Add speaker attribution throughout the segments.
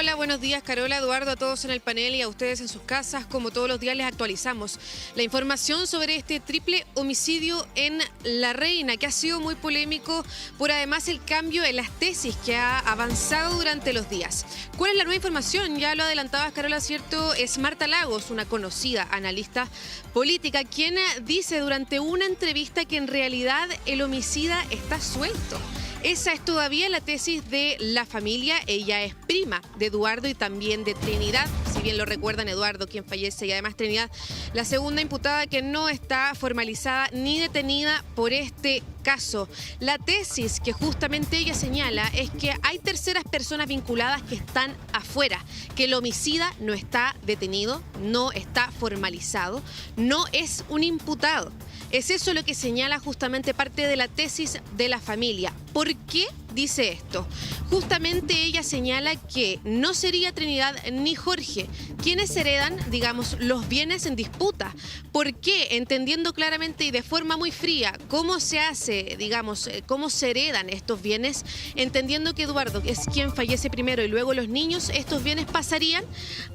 Speaker 1: Hola, buenos días Carola, Eduardo, a todos en el panel y a ustedes en sus casas. Como todos los días les actualizamos la información sobre este triple homicidio en La Reina, que ha sido muy polémico por además el cambio en las tesis que ha avanzado durante los días. ¿Cuál es la nueva información? Ya lo adelantabas Carola, ¿cierto? Es Marta Lagos, una conocida analista política, quien dice durante una entrevista que en realidad el homicida está suelto. Esa es todavía la tesis de la familia. Ella es prima de Eduardo y también de Trinidad. Si bien lo recuerdan, Eduardo, quien fallece, y además Trinidad, la segunda imputada que no está formalizada ni detenida por este caso. La tesis que justamente ella señala es que hay terceras personas vinculadas que están afuera, que el homicida no está detenido, no está formalizado, no es un imputado. Es eso lo que señala justamente parte de la tesis de la familia. ¿Por qué dice esto? Justamente ella señala que no sería Trinidad ni Jorge quienes heredan, digamos, los bienes en disputa. ¿Por qué? Entendiendo claramente y de forma muy fría cómo se hace, digamos, cómo se heredan estos bienes, entendiendo que Eduardo es quien fallece primero y luego los niños, estos bienes pasarían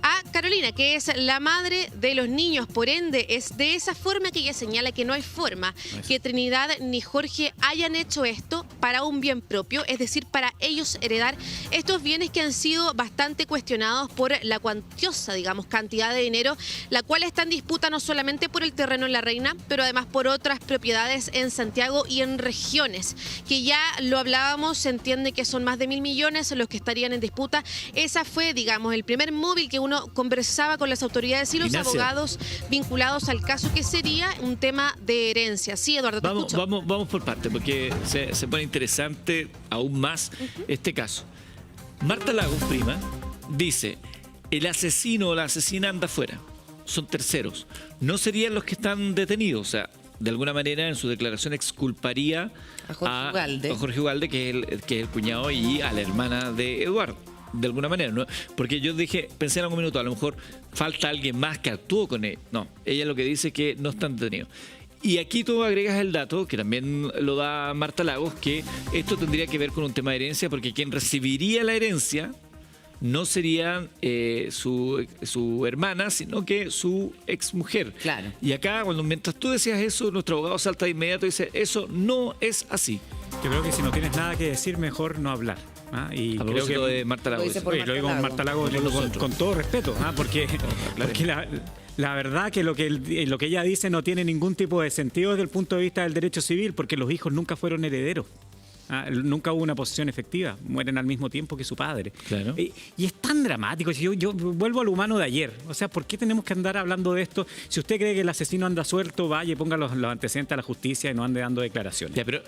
Speaker 1: a Carolina, que es la madre de los niños. Por ende, es de esa forma que ella señala que no hay forma que Trinidad ni Jorge hayan hecho esto para un bien propio, es decir, para ellos heredar estos bienes que han sido bastante cuestionados por la cuantiosa, digamos, cantidad de dinero, la cual está en disputa no solamente por el terreno en La Reina, pero además por otras propiedades en Santiago y en regiones, que ya lo hablábamos, se entiende que son más de 1.000 millones los que estarían en disputa. Esa fue, digamos, el primer móvil que uno conversaba con las autoridades y los abogados vinculados al caso, que sería un tema de herencia. Sí, Eduardo, te escucho.
Speaker 2: Vamos por parte, porque se pone interesante aún más este caso. Marta Lagos, prima, dice: el asesino o la asesina anda afuera, son terceros, no serían los que están detenidos. O sea, de alguna manera en su declaración exculparía a Jorge Ugalde, que es el cuñado, y a la hermana de Eduardo. De alguna manera, ¿no? Porque yo pensé en algún minuto, a lo mejor falta alguien más que actuó con él. No, ella lo que dice es que no están detenidos. Y aquí tú agregas el dato, que también lo da Marta Lagos, que esto tendría que ver con un tema de herencia, porque quien recibiría la herencia no sería su hermana, sino que su exmujer.
Speaker 3: Claro.
Speaker 2: Y acá, mientras tú decías eso, nuestro abogado salta de inmediato y dice: eso no es así.
Speaker 4: Yo creo que si no tienes nada que decir, mejor no hablar. Y
Speaker 2: a
Speaker 4: creo que
Speaker 2: de Marta Lagos.
Speaker 4: Lo digo con Marta Lagos con todo respeto, porque la verdad que lo que ella dice no tiene ningún tipo de sentido desde el punto de vista del derecho civil, porque los hijos nunca fueron herederos. Nunca hubo una posesión efectiva, mueren al mismo tiempo que su padre.
Speaker 2: Claro.
Speaker 4: Y es tan dramático. Yo vuelvo al humano de ayer. O sea, ¿por qué tenemos que andar hablando de esto? Si usted cree que el asesino anda suelto, vaya y ponga los antecedentes a la justicia y no ande dando declaraciones.
Speaker 2: Ya, pero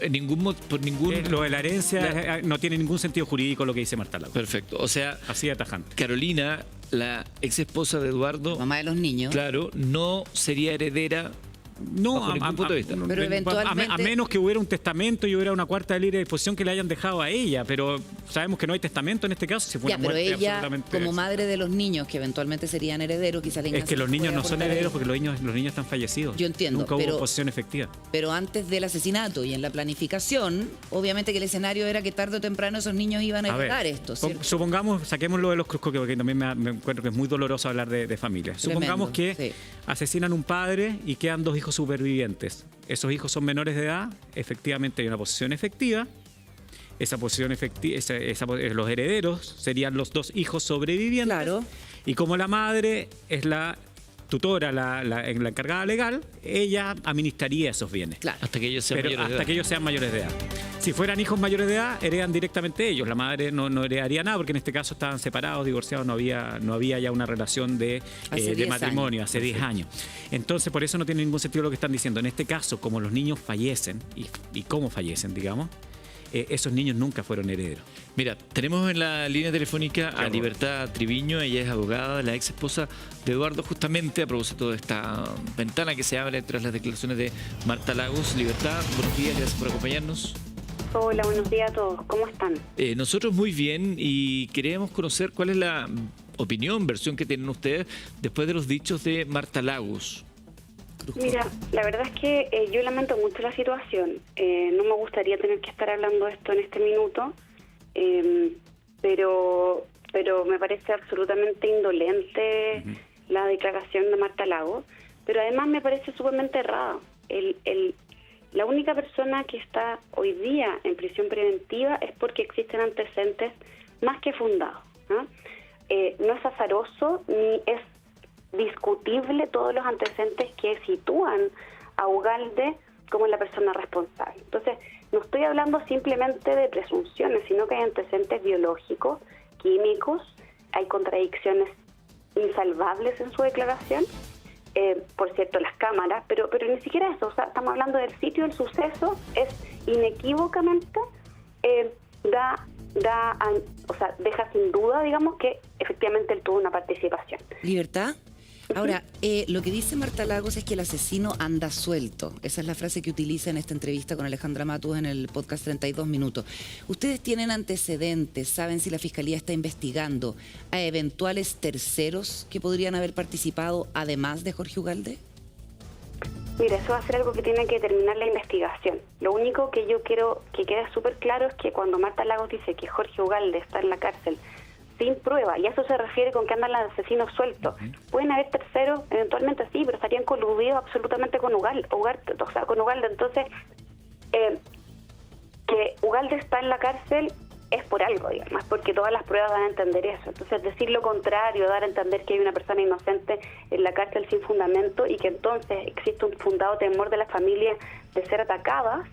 Speaker 2: por ningún...
Speaker 4: Lo de la herencia no tiene ningún sentido jurídico lo que dice Marta Lagos.
Speaker 2: Perfecto. O sea,
Speaker 4: así de tajante.
Speaker 2: Carolina, la ex esposa de Eduardo,
Speaker 3: mamá de los niños,
Speaker 2: claro, no sería heredera.
Speaker 4: No,
Speaker 2: bajo ningún punto de vista.
Speaker 3: Pero eventualmente,
Speaker 4: a menos que hubiera un testamento y hubiera una cuarta de libre disposición que le hayan dejado a ella, pero sabemos que no hay testamento en este caso. Si fue una
Speaker 3: pero
Speaker 4: muerte
Speaker 3: ella,
Speaker 4: absolutamente
Speaker 3: como madre de los niños que eventualmente serían herederos, quizás
Speaker 4: es que los niños no son herederos porque los niños están fallecidos.
Speaker 3: Yo entiendo.
Speaker 4: Nunca hubo posesión efectiva.
Speaker 3: Pero antes del asesinato y en la planificación, obviamente que el escenario era que tarde o temprano esos niños iban a heredar esto, ¿cierto?
Speaker 4: Supongamos, saquémoslo de los cruzcos, porque también me encuentro que es muy doloroso hablar de familia.
Speaker 3: Tremendo,
Speaker 4: supongamos que asesinan un padre y quedan 2 hijos supervivientes. Esos hijos son menores de edad, efectivamente hay una posesión efectiva. Esa posesión efectiva, los herederos serían los 2 hijos sobrevivientes.
Speaker 3: Claro.
Speaker 4: Y como la madre es la tutora, la encargada legal, ella administraría esos bienes.
Speaker 3: Claro.
Speaker 2: Hasta que ellos sean mayores de edad.
Speaker 4: Si fueran hijos mayores de edad, heredan directamente ellos. La madre no heredaría nada, porque en este caso estaban separados, divorciados, no había ya una relación de matrimonio hace 10 años. Entonces, por eso no tiene ningún sentido lo que están diciendo. En este caso, como los niños fallecen, y cómo fallecen, digamos, esos niños nunca fueron herederos.
Speaker 2: Mira, tenemos en la línea telefónica a Libertad Triviño. Ella es abogada, la ex esposa de Eduardo, justamente a propósito de esta ventana que se abre tras las declaraciones de Marta Lagos. Libertad, buenos días, gracias por acompañarnos.
Speaker 5: Hola, buenos días a todos. ¿Cómo están?
Speaker 2: Nosotros muy bien, y queríamos conocer cuál es la opinión, versión que tienen ustedes después de los dichos de Marta Lagos.
Speaker 5: Mira, la verdad es que yo lamento mucho la situación. No me gustaría tener que estar hablando de esto en este minuto, pero pero me parece absolutamente indolente la declaración de Marta Lagos, pero además me parece sumamente errada. La única persona que está hoy día en prisión preventiva es porque existen antecedentes más que fundados, ¿no? No es azaroso ni es discutible todos los antecedentes que sitúan a Ugalde como la persona responsable. Entonces, no estoy hablando simplemente de presunciones, sino que hay antecedentes biológicos, químicos, hay contradicciones insalvables en su declaración, por cierto, las cámaras, pero ni siquiera eso, o sea, estamos hablando del sitio del suceso, es inequívocamente, deja sin duda, digamos, que efectivamente él tuvo una participación.
Speaker 3: ¿Libertad? Ahora, lo que dice Marta Lagos es que el asesino anda suelto. Esa es la frase que utiliza en esta entrevista con Alejandra Matus en el podcast 32 Minutos. ¿Ustedes tienen antecedentes? ¿Saben si la Fiscalía está investigando a eventuales terceros que podrían haber participado además de Jorge Ugalde?
Speaker 5: Mira, eso va a ser algo que tiene que terminar la investigación. Lo único que yo quiero que quede súper claro es que cuando Marta Lagos dice que Jorge Ugalde está en la cárcel sin prueba, y a eso se refiere con que andan los asesinos sueltos. Pueden haber terceros, eventualmente sí, pero estarían coludidos absolutamente con Ugalde. Entonces, que Ugalde está en la cárcel es por algo, digamos, porque todas las pruebas dan a entender eso. Entonces, decir lo contrario, dar a entender que hay una persona inocente en la cárcel sin fundamento y que entonces existe un fundado temor de la familia de ser atacadas,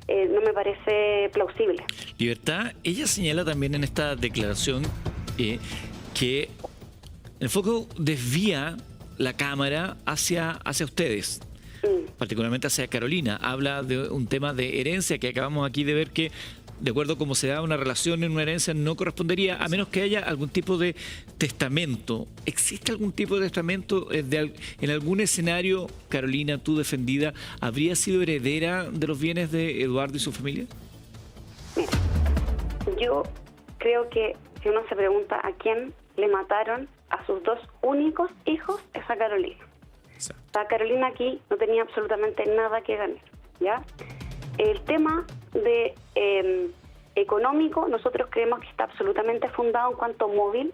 Speaker 5: no me parece plausible.
Speaker 2: Libertad, ella señala también en esta declaración que el foco desvía la cámara hacia ustedes, particularmente hacia Carolina. Habla de un tema de herencia que acabamos aquí de ver que, de acuerdo a cómo se da una relación en una herencia, no correspondería a menos que haya algún tipo de testamento. ¿Existe algún tipo de testamento? ¿En algún escenario, Carolina, tú defendida, habría sido heredera de los bienes de Eduardo y su familia?
Speaker 5: Mira, yo creo que si uno se pregunta a quién le mataron a sus dos únicos hijos, es a Carolina.
Speaker 2: Exacto.
Speaker 5: O sea, Carolina aquí no tenía absolutamente nada que ganar, ¿ya? El tema de económico, nosotros creemos que está absolutamente fundado en cuanto móvil,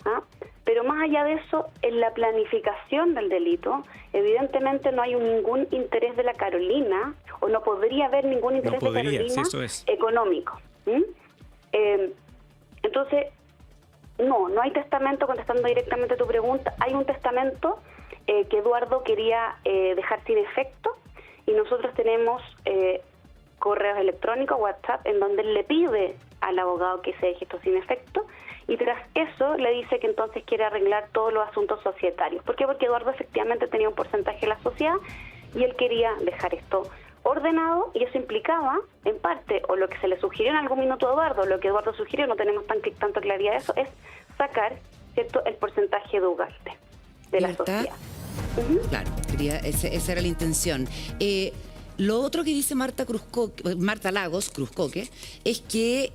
Speaker 5: ¿ah? Pero más allá de eso, en la planificación del delito, evidentemente no hay ningún interés de la Carolina, o no podría haber ningún interés de Carolina económico. Entonces, no hay testamento, contestando directamente a tu pregunta. Hay un testamento que Eduardo quería dejar sin efecto, y nosotros tenemos correos electrónicos, WhatsApp, en donde él le pide al abogado que se deje esto sin efecto, y tras eso le dice que entonces quiere arreglar todos los asuntos societarios. ¿Por qué? Porque Eduardo efectivamente tenía un porcentaje de la sociedad y él quería dejar esto ordenado, y eso implicaba, en parte, o lo que se le sugirió en algún minuto a Eduardo, lo que Eduardo sugirió, no tenemos tanta claridad de eso, es sacar, ¿cierto?, el porcentaje de Ugalde de la sociedad.
Speaker 3: Claro, esa era la intención. Lo otro que dice Marta Lagos Cruzcoque es que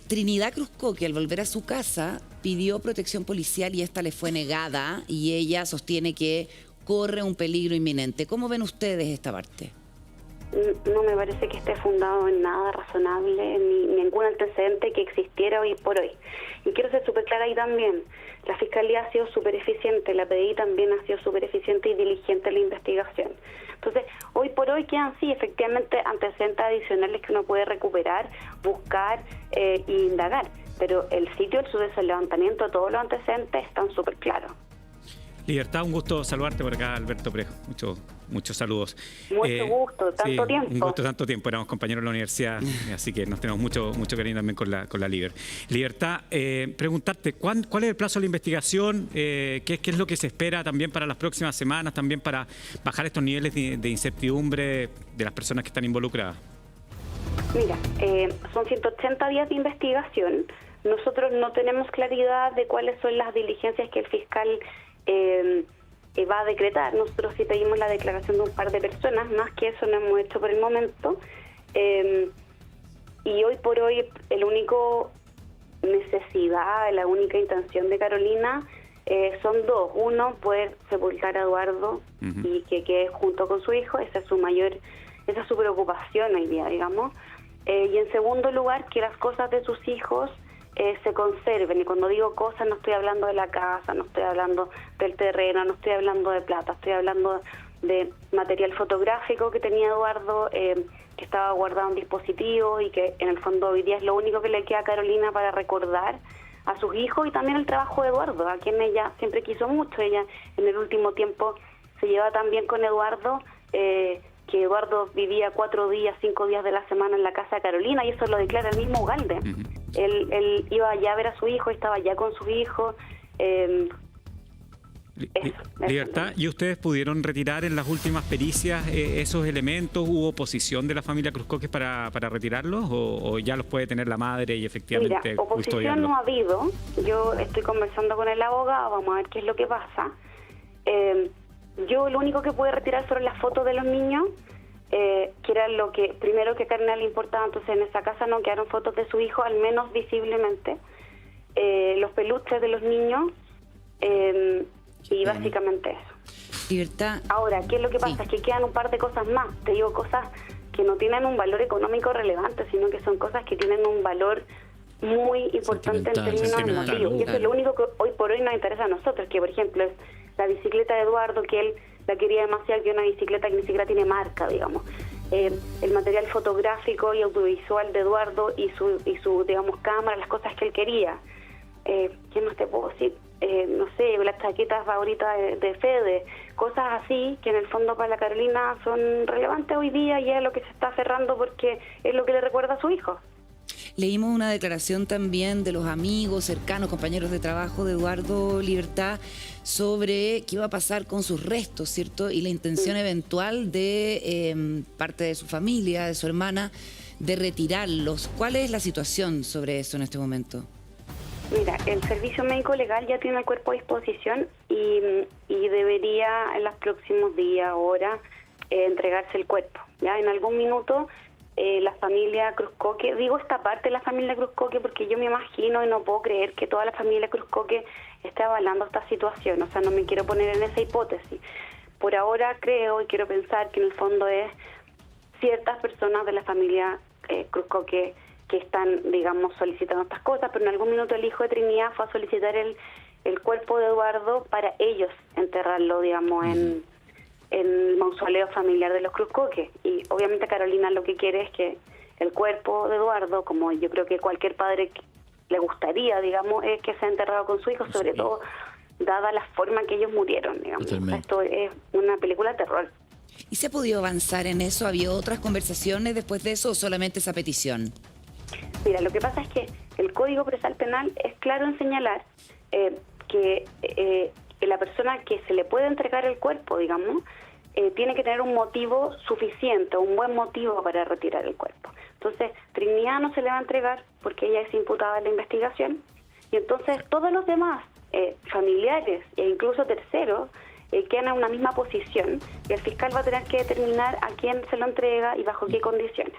Speaker 3: Trinidad Cruzcoque, al volver a su casa, pidió protección policial y esta le fue negada, y ella sostiene que corre un peligro inminente. ¿Cómo ven ustedes esta parte?
Speaker 5: No me parece que esté fundado en nada razonable, ni ningún antecedente que existiera hoy por hoy. Y quiero ser súper clara ahí también. La Fiscalía ha sido súper eficiente, la PDI también ha sido súper eficiente y diligente en la investigación. Entonces, hoy por hoy quedan, sí, efectivamente, antecedentes adicionales que uno puede recuperar, buscar e indagar. Pero el sitio del suceso, el levantamiento de todos los antecedentes están súper claros.
Speaker 4: Libertad, un gusto saludarte por acá, Alberto Prejo. Muchos saludos.
Speaker 5: Mucho gusto, tanto tiempo.
Speaker 4: Un gusto, tanto tiempo. Éramos compañeros de la universidad, así que nos tenemos mucho cariño también con la Liber. Libertad, preguntarte, ¿cuál es el plazo de la investigación? ¿Qué es lo que se espera también para las próximas semanas, también para bajar estos niveles de incertidumbre de las personas que están involucradas?
Speaker 5: Mira, son 180 días de investigación. Nosotros no tenemos claridad de cuáles son las diligencias que el fiscal va a decretar. Nosotros sí pedimos la declaración de un par de personas, más que eso no hemos hecho por el momento, y hoy por hoy la única intención de Carolina son dos. Uno, poder sepultar a Eduardo y que quede junto con su hijo. Esa es su preocupación hoy día, digamos, y en segundo lugar, que las cosas de sus hijos se conserven. Y cuando digo cosas no estoy hablando de la casa, no estoy hablando del terreno, no estoy hablando de plata, estoy hablando de material fotográfico que tenía Eduardo, que estaba guardado en dispositivos y que en el fondo hoy día es lo único que le queda a Carolina para recordar a sus hijos y también el trabajo de Eduardo, a quien ella siempre quiso mucho. Ella en el último tiempo se lleva tan bien con Eduardo, que Eduardo vivía 4 días, 5 días de la semana en la casa de Carolina, y eso lo declara el mismo Ugalde. Él iba allá a ver a su hijo, estaba allá con su hijo.
Speaker 4: Libertad, ¿y ustedes pudieron retirar en las últimas pericias esos elementos? ¿Hubo oposición de la familia Cruzcoque para retirarlos o ya los puede tener la madre y efectivamente
Speaker 5: Mira, oposición
Speaker 4: custodiarlos?
Speaker 5: no ha habido. Yo estoy conversando con el abogado, vamos a ver qué es lo que pasa. Yo lo único que pude retirar fueron las fotos de los niños, que era lo que primero que a Karina le importaba. Entonces en esa casa no quedaron fotos de su hijo, al menos visiblemente. Los peluches de los niños, y básicamente eso.
Speaker 3: Libertad.
Speaker 5: Ahora, ¿qué es lo que pasa?
Speaker 3: Sí.
Speaker 5: Es que quedan un par de cosas más. Te digo, cosas que no tienen un valor económico relevante, sino que son cosas que tienen un valor muy importante en términos emotivos. Y eso es lo único que hoy por hoy nos interesa a nosotros, que por ejemplo es la bicicleta de Eduardo, que él la quería demasiado, que una bicicleta que ni siquiera tiene marca, digamos. El material fotográfico y audiovisual de Eduardo y su digamos, cámara, las cosas que él quería. ¿Qué más te puedo decir? No sé, las chaquetas favoritas de Fede, cosas así que en el fondo para la Carolina son relevantes hoy día y es lo que se está aferrando porque es lo que le recuerda a su hijo.
Speaker 3: Leímos una declaración también de los amigos, cercanos, compañeros de trabajo de Eduardo, Libertad, sobre qué iba a pasar con sus restos, ¿cierto? Y la intención eventual de parte de su familia, de su hermana, de retirarlos. ¿Cuál es la situación sobre eso en este momento?
Speaker 5: Mira, el Servicio Médico Legal ya tiene el cuerpo a disposición y debería en los próximos días, horas, entregarse el cuerpo. Ya en algún minuto la familia Cruzcoque, digo esta parte de la familia Cruzcoque porque yo me imagino y no puedo creer que toda la familia Cruzcoque esté avalando esta situación, o sea, no me quiero poner en esa hipótesis. Por ahora creo y quiero pensar que en el fondo es ciertas personas de la familia Cruzcoque que están, digamos, solicitando estas cosas, pero en algún minuto el hijo de Trinidad fue a solicitar el cuerpo de Eduardo para ellos enterrarlo, digamos, en el mausoleo familiar de los Cruzcoque. Y obviamente Carolina lo que quiere es que el cuerpo de Eduardo, como yo creo que cualquier padre le gustaría, digamos, es que sea enterrado con su hijo, sobre todo dada la forma que ellos murieron, digamos.
Speaker 2: Totalmente.
Speaker 5: Esto es una película de terror.
Speaker 3: ¿Y se ha podido avanzar en eso? ¿Había otras conversaciones después de eso o solamente esa petición?
Speaker 5: Mira, lo que pasa es que el Código Procesal Penal es claro en señalar que la persona que se le puede entregar el cuerpo, digamos, tiene que tener un motivo suficiente, un buen motivo para retirar el cuerpo. Entonces, Trinidad no se le va a entregar porque ella es imputada en la investigación, y entonces todos los demás familiares e incluso terceros quedan en una misma posición y el fiscal va a tener que determinar a quién se lo entrega y bajo qué condiciones.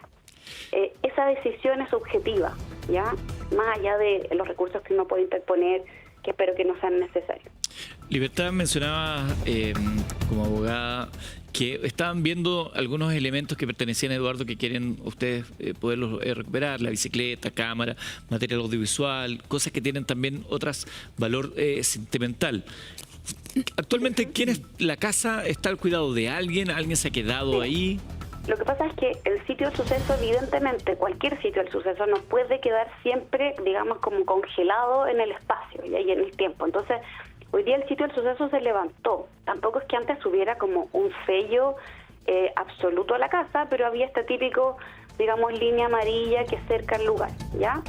Speaker 5: Esa decisión es subjetiva, ¿ya? Más allá de los recursos que uno puede interponer, que espero que no sean necesarios.
Speaker 2: Libertad mencionaba como abogada que estaban viendo algunos elementos que pertenecían a Eduardo que quieren ustedes poderlos recuperar, la bicicleta, cámara, material audiovisual, cosas que tienen también otras valor sentimental. Actualmente, ¿quién es la casa? ¿Está al cuidado de alguien? ¿Alguien se ha quedado ahí?
Speaker 5: Lo que pasa es que el sitio del suceso, evidentemente, cualquier sitio del suceso no puede quedar siempre, digamos, como congelado en el espacio y en el tiempo. Entonces, hoy día el sitio del suceso se levantó. Tampoco es que antes hubiera como un sello absoluto a la casa, pero había este típico, digamos, línea amarilla que cerca el lugar, ¿ya?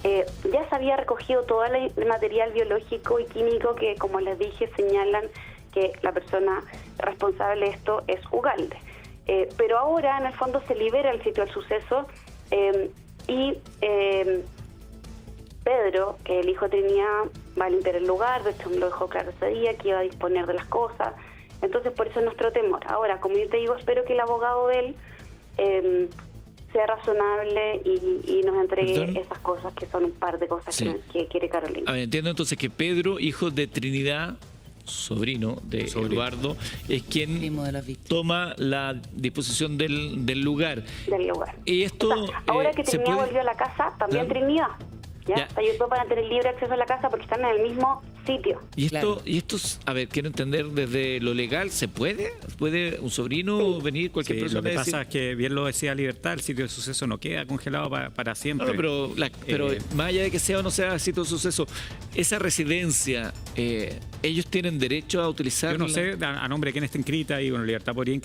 Speaker 5: Ya se había recogido todo el material biológico y químico que, como les dije, señalan que la persona responsable de esto es Ugalde. Pero ahora, en el fondo, se libera el sitio del suceso y Pedro, el hijo de Trinidad, va a limpiar el lugar. De hecho, me lo dejó claro ese día, que iba a disponer de las cosas. Entonces, por eso es nuestro temor. Ahora, como yo te digo, espero que el abogado de él sea razonable y nos entregue esas cosas, que son un par de cosas que quiere Carolina.
Speaker 2: A ver, entiendo entonces que Pedro, hijo de Trinidad, sobrino de Eduardo, es quien toma la disposición del lugar.
Speaker 5: Del lugar.
Speaker 2: Y esto
Speaker 5: ahora que Trinidad volvió a la casa, también Trinidad. ¿ya? O sea, ellos van a tener libre acceso a la casa porque están en el mismo sitio.
Speaker 2: Y esto,
Speaker 3: Claro.
Speaker 2: y esto, a ver, quiero entender desde lo legal, ¿se puede? ¿Puede un sobrino venir, cualquier
Speaker 4: Sí,
Speaker 2: persona?
Speaker 4: lo que
Speaker 2: y decir,
Speaker 4: pasa es que, bien lo decía Libertad, el sitio del suceso no queda congelado para siempre.
Speaker 2: no, pero
Speaker 4: Eh,
Speaker 2: más allá de que sea o no sea sitio de suceso, esa residencia, ellos tienen derecho a utilizarla.
Speaker 4: Yo no sé a nombre de quién está inscrita y bueno, Libertad podría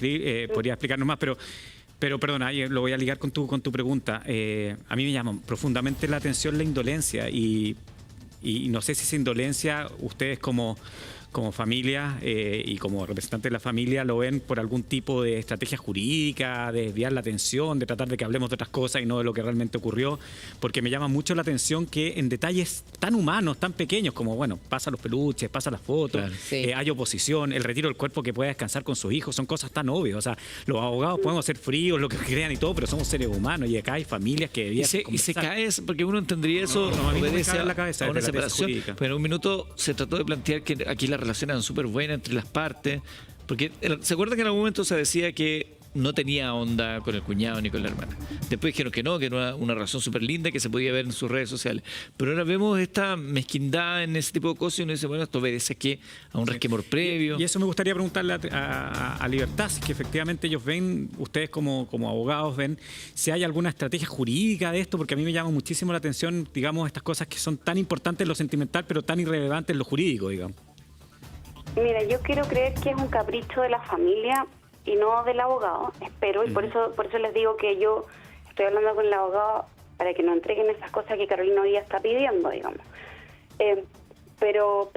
Speaker 4: explicarnos más, pero perdona, lo voy a ligar con tu pregunta. A mí me llama profundamente la atención la indolencia y no sé si esa indolencia ustedes como familia y como representantes de la familia lo ven por algún tipo de estrategia jurídica, de desviar la atención, de tratar de que hablemos de otras cosas y no de lo que realmente ocurrió, porque me llama mucho la atención que en detalles tan humanos, tan pequeños como, bueno, pasa los peluches, pasa las fotos,
Speaker 2: Claro.
Speaker 3: Sí.
Speaker 4: hay oposición, el retiro del cuerpo que pueda descansar con sus hijos, son cosas tan obvias. O sea, los abogados podemos ser fríos, lo que crean y todo, pero somos seres humanos y acá hay familias que
Speaker 2: Y
Speaker 4: debían
Speaker 2: se
Speaker 4: conversar.
Speaker 2: cae, porque uno entendería eso,
Speaker 4: No, a mí no me
Speaker 2: obedece
Speaker 4: cabe en la
Speaker 2: a
Speaker 4: cabeza
Speaker 2: una
Speaker 4: desde la tesis
Speaker 2: separación,
Speaker 4: jurídica.
Speaker 2: pero en un minuto se trató de plantear que aquí las relaciones eran súper buenas entre las partes, porque ¿se acuerdan que en algún momento se decía que no tenía onda con el cuñado ni con la hermana? Después dijeron que no, que era una relación súper linda que se podía ver en sus redes sociales, pero ahora vemos esta mezquindad en ese tipo de cosas y uno dice, bueno, esto obedece a un resquemor previo.
Speaker 4: Y eso me gustaría preguntarle a Libertad, si es que efectivamente ellos ven, ustedes como abogados ven, si hay alguna estrategia jurídica de esto, porque a mí me llama muchísimo la atención, digamos, estas cosas que son tan importantes en lo sentimental, pero tan irrelevantes en lo jurídico, digamos.
Speaker 5: Mira, yo quiero creer que es un capricho de la familia y no del abogado, espero, y por eso les digo que yo estoy hablando con el abogado para que nos entreguen esas cosas que Carolina hoy día está pidiendo, digamos. Pero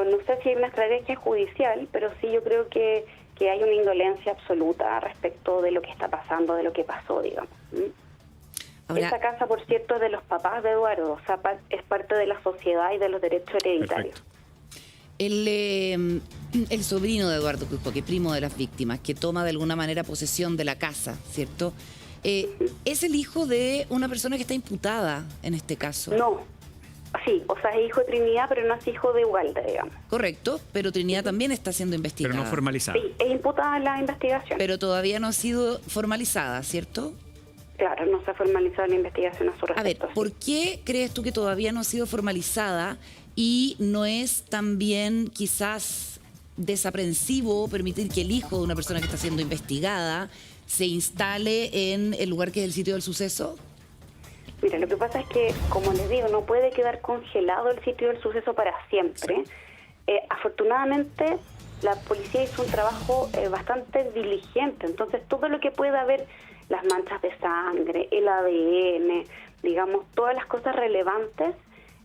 Speaker 5: no sé si hay una estrategia judicial, pero sí yo creo que hay una indolencia absoluta respecto de lo que está pasando, de lo que pasó, digamos.
Speaker 3: Ahora-
Speaker 5: Esa casa, por cierto, es de los papás de Eduardo, o sea, es parte de la sociedad y de los derechos hereditarios.
Speaker 4: Perfecto.
Speaker 3: El sobrino de Eduardo Cruzco, que es primo de las víctimas, que toma de alguna manera posesión de la casa, ¿cierto? Es el hijo de una persona que está imputada en este caso.
Speaker 5: No, sí, o sea, es hijo de Trinidad, pero no es hijo de Ugalde, digamos.
Speaker 3: Correcto, pero Trinidad también está siendo investigada.
Speaker 4: Pero no formalizada.
Speaker 5: Sí, es imputada en la investigación.
Speaker 3: Pero todavía no ha sido formalizada, ¿cierto?
Speaker 5: Claro, no se ha formalizado la investigación a su
Speaker 3: A ver,
Speaker 5: respecto.
Speaker 3: ¿por qué crees tú que todavía no ha sido formalizada y no es también quizás desaprensivo permitir que el hijo de una persona que está siendo investigada se instale en el lugar que es el sitio del suceso?
Speaker 5: Mira, lo que pasa es que, como les digo, no puede quedar congelado el sitio del suceso para siempre. Afortunadamente, la policía hizo un trabajo bastante diligente, entonces todo lo que pueda haber, las manchas de sangre, el ADN, digamos, todas las cosas relevantes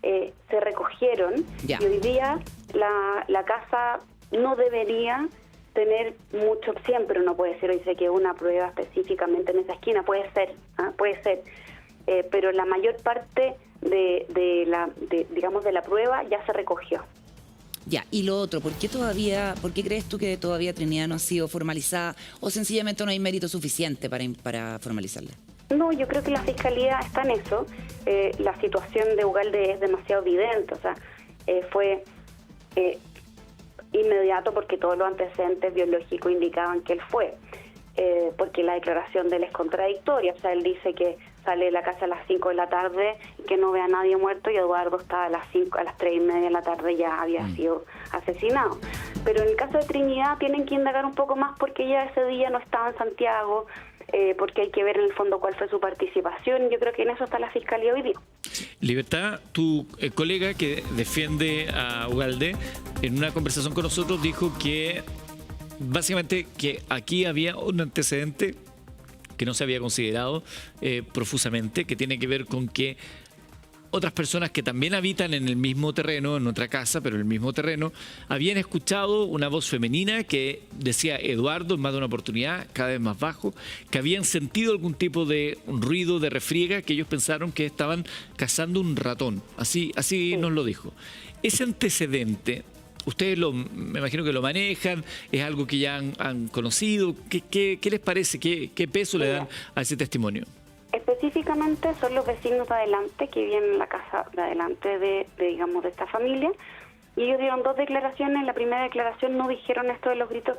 Speaker 5: se recogieron.
Speaker 3: Ya.
Speaker 5: Y hoy día la casa no debería tener mucho, siempre uno puede decir, hoy sé que una prueba específicamente en esa esquina, puede ser, pero la mayor parte de la prueba ya se recogió.
Speaker 3: Ya, y lo otro, ¿por qué crees tú que todavía Trinidad no ha sido formalizada o sencillamente no hay mérito suficiente para formalizarla?
Speaker 5: No, yo creo que la Fiscalía está en eso. La situación de Ugalde es demasiado evidente, o sea, fue inmediato porque todos los antecedentes biológicos indicaban que él fue, porque la declaración de él es contradictoria, o sea, él dice que sale de la casa a las 5 de la tarde y que no ve a nadie muerto, y Eduardo está a las 3:30 de la tarde ya había sido asesinado. Pero en el caso de Trinidad tienen que indagar un poco más porque ella ese día no estaba en Santiago, porque hay que ver en el fondo cuál fue su participación. Yo creo que en eso está la Fiscalía hoy día.
Speaker 2: Libertad, tu colega que defiende a Ugalde, en una conversación con nosotros dijo que básicamente que aquí había un antecedente que no se había considerado profusamente, que tiene que ver con que otras personas que también habitan en el mismo terreno, en otra casa, pero en el mismo terreno, habían escuchado una voz femenina que decía Eduardo en más de una oportunidad, cada vez más bajo, que habían sentido algún tipo de ruido de refriega, que ellos pensaron que estaban cazando un ratón. Así nos lo dijo. Ese antecedente, ustedes me imagino que lo manejan, es algo que ya han conocido. ¿Qué les parece? ¿Qué peso le dan a ese testimonio?
Speaker 5: Específicamente son los vecinos de adelante que viven en la casa de adelante de esta familia, y ellos dieron 2 declaraciones. En la primera declaración no dijeron esto de los gritos,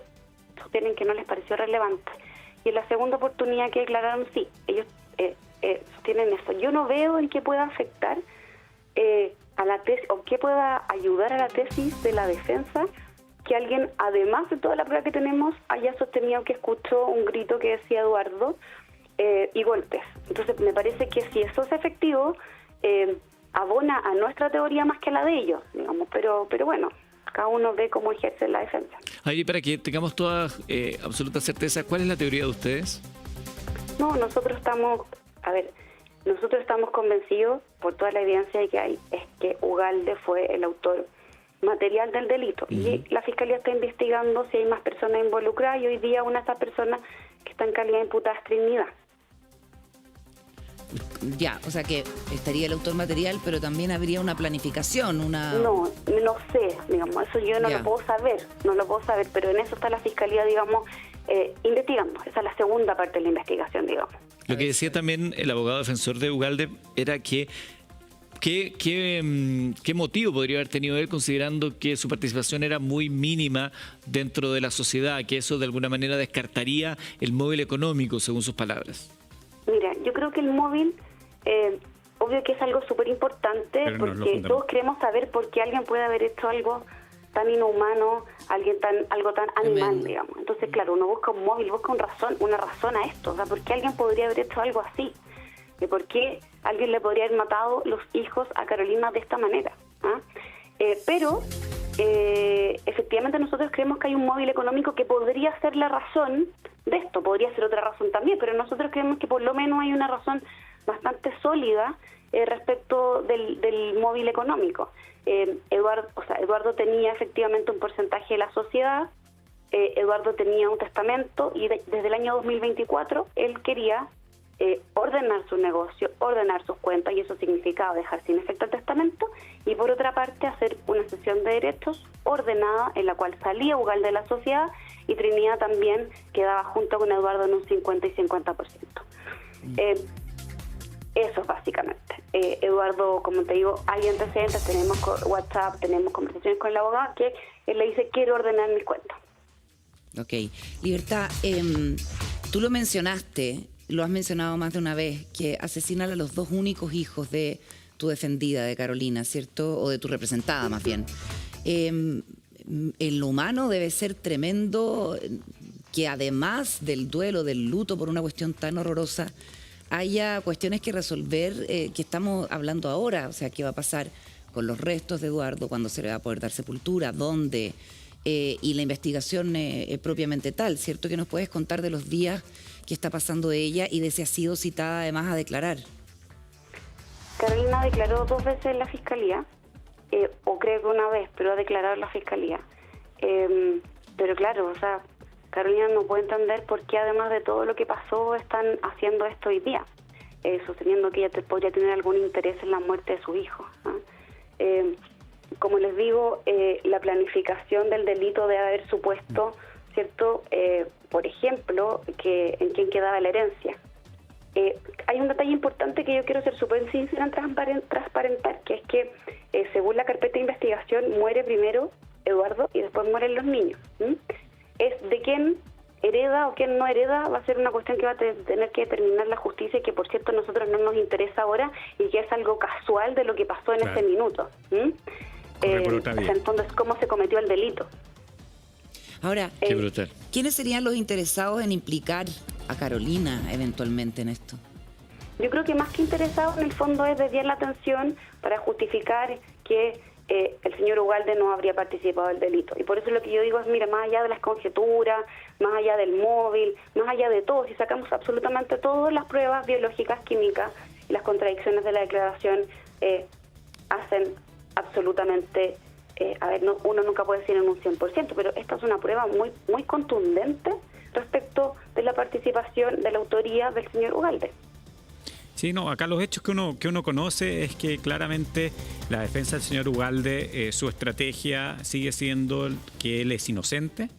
Speaker 5: sostienen que no les pareció relevante, y en la segunda oportunidad que declararon sí, ellos sostienen eso. Yo no veo en qué pueda afectar a la tesis, o qué pueda ayudar a la tesis de la defensa, que alguien, además de toda la prueba que tenemos, haya sostenido que escuchó un grito que decía Eduardo y golpes. Entonces me parece que si eso es efectivo, abona a nuestra teoría más que a la de ellos, digamos, pero bueno, cada uno ve cómo ejerce la defensa.
Speaker 2: Ahí, para que tengamos toda absoluta certeza, ¿cuál es la teoría de ustedes?
Speaker 5: No, nosotros estamos convencidos, por toda la evidencia que hay, es que Ugalde fue el autor material del delito. Y la Fiscalía está investigando si hay más personas involucradas, y hoy día una de esas personas que está en calidad de imputada es Trinidad.
Speaker 3: Ya, o sea que estaría el autor material, pero también habría una planificación,
Speaker 5: No sé, digamos, eso yo no
Speaker 3: Ya.
Speaker 5: lo puedo saber, pero en eso está la Fiscalía, digamos, investigando. Esa es la segunda parte de la investigación, digamos.
Speaker 2: Lo que decía también el abogado defensor de Ugalde era que ¿qué motivo podría haber tenido él, considerando que su participación era muy mínima dentro de la sociedad, que eso de alguna manera descartaría el móvil económico, según sus palabras?
Speaker 5: Mira, yo creo que el móvil, obvio que es algo súper importante,
Speaker 4: Pero no es lo
Speaker 5: porque
Speaker 4: fundamental.
Speaker 5: todos queremos saber por qué alguien puede haber hecho algo tan inhumano, algo tan animal,
Speaker 3: Tremendo.
Speaker 5: digamos. Entonces, claro, uno busca un móvil, busca una razón a esto. O sea, ¿por qué alguien podría haber hecho algo así? ¿Y por qué alguien le podría haber matado los hijos a Carolina de esta manera? ¿Ah? Pero efectivamente nosotros creemos que hay un móvil económico que podría ser la razón de esto, podría ser otra razón también, pero nosotros creemos que por lo menos hay una razón bastante sólida respecto del móvil económico. Eduardo tenía efectivamente un porcentaje de la sociedad, Eduardo tenía un testamento y desde el año 2024 él quería ordenar su negocio, ordenar sus cuentas, y eso significaba dejar sin efecto el testamento, y por otra parte hacer una cesión de derechos ordenada en la cual salía Ugalde de la sociedad y Trinidad también quedaba junto con Eduardo en un 50 y 50%. Eso básicamente. Eduardo, como te digo, hay antecedentes, tenemos WhatsApp, tenemos conversaciones con el abogado que él le dice: quiero ordenar mis cuentas.
Speaker 3: Ok. Libertad, tú lo mencionaste, lo has mencionado más de una vez, que asesinan a los dos únicos hijos de tu defendida, de Carolina, ¿cierto? O de tu representada, más bien. En lo humano debe ser tremendo que además del duelo, del luto por una cuestión tan horrorosa, haya cuestiones que resolver que estamos hablando ahora. O sea, ¿qué va a pasar con los restos de Eduardo? ¿Cuándo se le va a poder dar sepultura? ¿Dónde? Y la investigación propiamente tal, ¿cierto? ¿Que nos puedes contar de los días que está pasando ella y de si ha sido citada además a declarar?
Speaker 5: Carolina declaró 2 veces en la Fiscalía, o creo que una vez, pero ha declarado en la Fiscalía. Pero claro, o sea, Carolina no puede entender por qué, además de todo lo que pasó, están haciendo esto hoy día, sosteniendo que ella podría tener algún interés en la muerte de su hijo, ¿no? Como les digo, la planificación del delito de haber supuesto, ¿cierto? Por ejemplo, que en quién quedaba la herencia. Hay un detalle importante que yo quiero ser súper sincera en transparentar, que es que según la carpeta de investigación muere primero Eduardo y después mueren los niños. Es de quién hereda o quién no hereda, va a ser una cuestión que va a tener que determinar la justicia, y que por cierto a nosotros no nos interesa ahora, y que es algo casual de lo que pasó en
Speaker 4: Claro.
Speaker 5: ese minuto.
Speaker 4: Corre por otra
Speaker 5: O sea,
Speaker 4: vía.
Speaker 5: entonces, ¿cómo se cometió el delito?
Speaker 3: Ahora,
Speaker 2: Qué brutal.
Speaker 3: ¿quiénes serían los interesados en implicar a Carolina eventualmente en esto?
Speaker 5: Yo creo que más que interesado, en el fondo, es desviar la atención para justificar que el señor Ugalde no habría participado del delito. Y por eso lo que yo digo es, mira, más allá de las conjeturas, más allá del móvil, más allá de todo, si sacamos absolutamente todas las pruebas biológicas, químicas y las contradicciones de la declaración, hacen absolutamente... uno nunca puede decir en un 100%, pero esta es una prueba muy, muy contundente respecto de la participación, de la autoría del señor Ugalde.
Speaker 4: Sí, no, acá los hechos que uno conoce es que claramente la defensa del señor Ugalde, su estrategia sigue siendo que él es inocente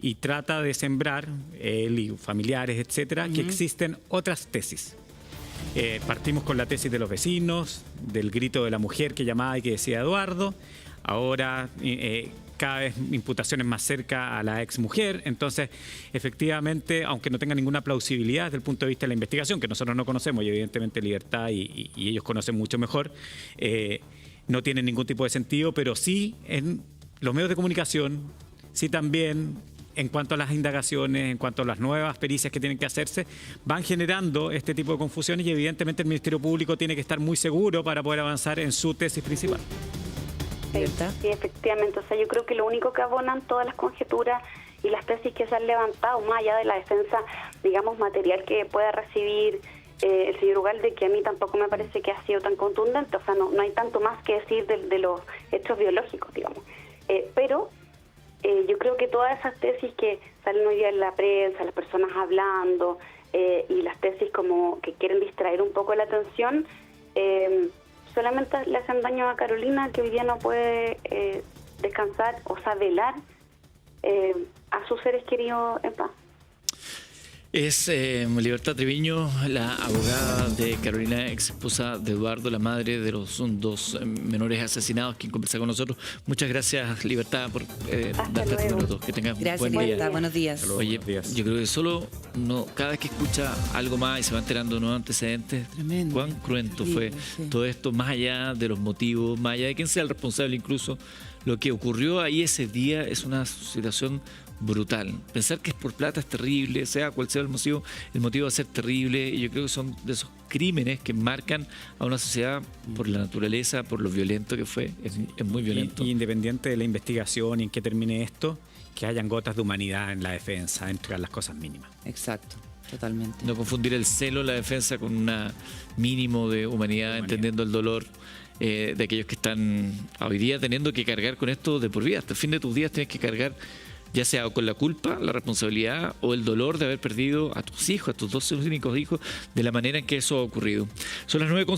Speaker 4: y trata de sembrar, él y familiares, etcétera, que existen otras tesis. Partimos con la tesis de los vecinos, del grito de la mujer que llamaba y que decía Eduardo. ahora cada vez imputaciones más cerca a la exmujer. Entonces, efectivamente, aunque no tenga ninguna plausibilidad desde el punto de vista de la investigación, que nosotros no conocemos, y evidentemente Libertad y ellos conocen mucho mejor, no tienen ningún tipo de sentido, pero sí en los medios de comunicación, sí también en cuanto a las indagaciones, en cuanto a las nuevas pericias que tienen que hacerse, van generando este tipo de confusiones y evidentemente el Ministerio Público tiene que estar muy seguro para poder avanzar en su tesis principal.
Speaker 5: Sí, efectivamente. O sea, yo creo que lo único que abonan todas las conjeturas y las tesis que se han levantado, más allá de la defensa, digamos, material que pueda recibir el señor Ugalde, que a mí tampoco me parece que ha sido tan contundente. O sea, no hay tanto más que decir de los hechos biológicos, digamos. Pero yo creo que todas esas tesis que salen hoy día en la prensa, las personas hablando, y las tesis como que quieren distraer un poco la atención, solamente le hacen daño a Carolina, que hoy día no puede descansar, o sea, velar a sus seres queridos en paz.
Speaker 2: Es Libertad Treviño, la abogada de Carolina, ex esposa de Eduardo, la madre de los dos menores asesinados, quien conversa con nosotros. Muchas gracias, Libertad, por darte estos minutos. Que tengas
Speaker 3: Gracias,
Speaker 2: buen
Speaker 3: Libertad.
Speaker 2: día.
Speaker 3: Buenos días.
Speaker 2: Oye,
Speaker 4: Buenos días.
Speaker 2: yo creo que cada vez que escucha algo más y se va enterando de nuevos antecedentes,
Speaker 3: Tremendo.
Speaker 2: cuán cruento
Speaker 3: Terrible,
Speaker 2: fue
Speaker 3: sí.
Speaker 2: todo esto, más allá de los motivos, más allá de quién sea el responsable incluso. Lo que ocurrió ahí ese día es una situación brutal. Pensar que es por plata es terrible, sea cual sea el motivo va a ser terrible, y yo creo que son de esos crímenes que marcan a una sociedad por la naturaleza, por lo violento que fue. Es muy violento.
Speaker 4: Y independiente de la investigación y en qué termine esto, que hayan gotas de humanidad en la defensa, entregar las cosas mínimas.
Speaker 3: Exacto, totalmente.
Speaker 2: No confundir el celo, la defensa, con un mínimo de humanidad, entendiendo el dolor de aquellos que están hoy día teniendo que cargar con esto de por vida. Hasta el fin de tus días tienes que cargar, ya sea con la culpa, la responsabilidad o el dolor de haber perdido a tus hijos, a tus dos únicos hijos, de la manera en que eso ha ocurrido. Son las 9:50.